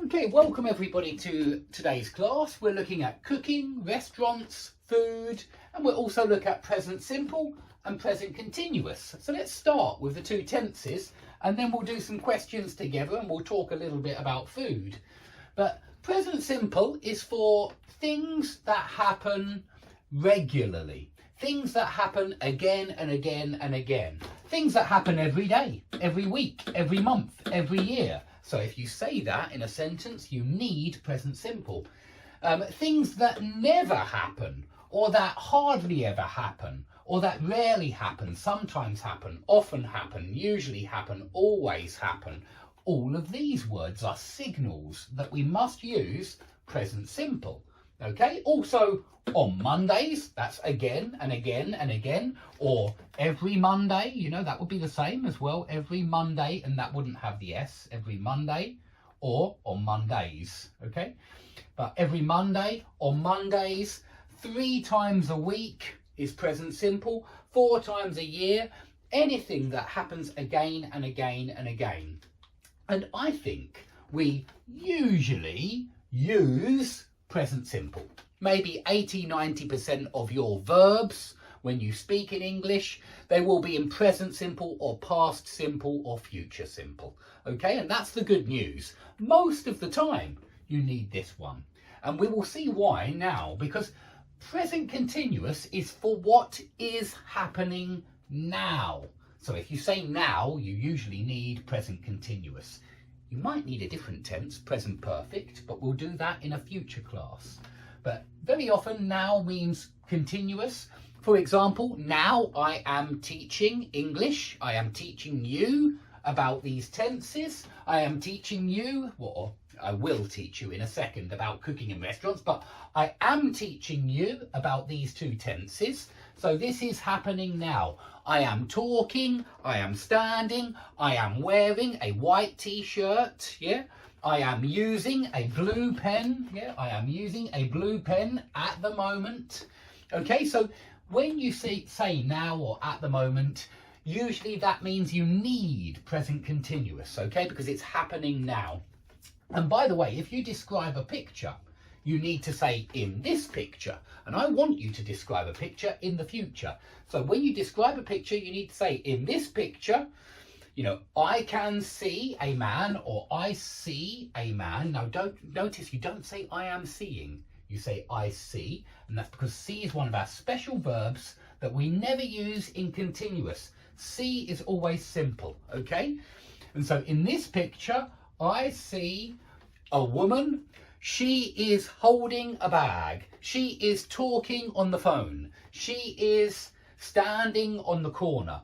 Okay, welcome everybody to today's class. We're looking at cooking, restaurants, food, and we'll also look at present simple and present continuous. So let's start with the two tenses and then we'll do some questions together and we'll talk a little bit about food. But present simple is for things that happen regularly. Things that happen again and again and again. Things that happen every day, every week, every month, every year. So if you say that in a sentence, you need present simple. Things that never happen, or that hardly ever happen, or that rarely happen, sometimes happen, often happen, usually happen, always happen. All of these words are signals that we must use present simple. Okay, also on Mondays, that's again and again and again, or every Monday, you know, that would be the same as well, every Monday, and that wouldn't have the S, every Monday, or on Mondays, okay? But every Monday, on Mondays, 3 times a week is present simple, 4 times a year, anything that happens again and again and again. And I think we usually use present simple. Maybe 80-90% of your verbs when you speak in English, they will be in present simple or past simple or future simple. Okay, and that's the good news. Most of the time you need this one. And we will see why now, because present continuous is for what is happening now. So if you say now, you usually need present continuous. You might need a different tense, present perfect, but we'll do that in a future class. But very often now means continuous. For example, now I am teaching English. I am teaching you about these tenses. I am teaching you, or I will teach you in a second about cooking in restaurants, but I am teaching you about these two tenses. So this is happening now. I am talking, I am standing, I am wearing a white t-shirt, yeah? I am using a blue pen, yeah? I am using a blue pen at the moment. Okay, so when you say now or at the moment, usually that means you need present continuous, okay? Because it's happening now. And by the way, if you describe a picture, you need to say in this picture. And I want you to describe a picture in the future. So when you describe a picture, you need to say in this picture, you know, I can see a man or I see a man. Now don't notice, you don't say I am seeing. You say I see. And that's because see is one of our special verbs that we never use in continuous. See is always simple, okay? And so in this picture, I see a woman. She is holding a bag. She is talking on the phone. She is standing on the corner.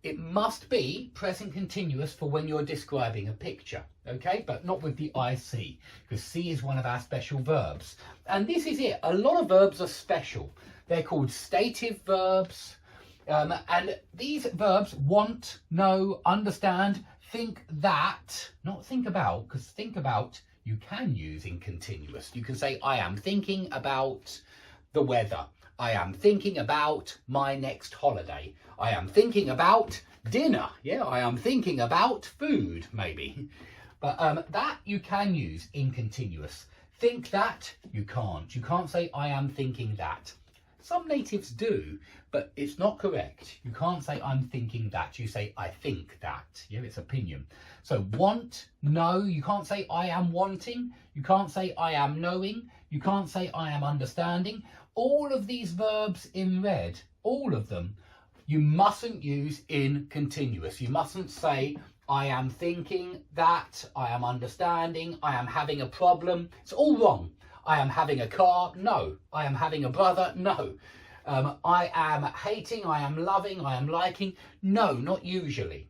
It must be present continuous for when you're describing a picture, okay? But not with the I see, because see is one of our special verbs. And this is it. A lot of verbs are special. They're called stative verbs. And these verbs want, know, understand, think that, not think about, because think about you can use in continuous. You can say, I am thinking about the weather. I am thinking about my next holiday. I am thinking about dinner. Yeah, I am thinking about food, maybe. But that you can use in continuous. Think that, you can't. You can't say, I am thinking that. Some natives do, but it's not correct. You can't say I'm thinking that. You say I think that. Yeah, it's opinion. So want, know. You can't say I am wanting. You can't say I am knowing. You can't say I am understanding. All of these verbs in red, all of them, you mustn't use in continuous. You mustn't say I am thinking that, I am understanding, I am having a problem. It's all wrong. I am having a car, no. I am having a brother, no. I am hating, I am loving, I am liking, no, not usually.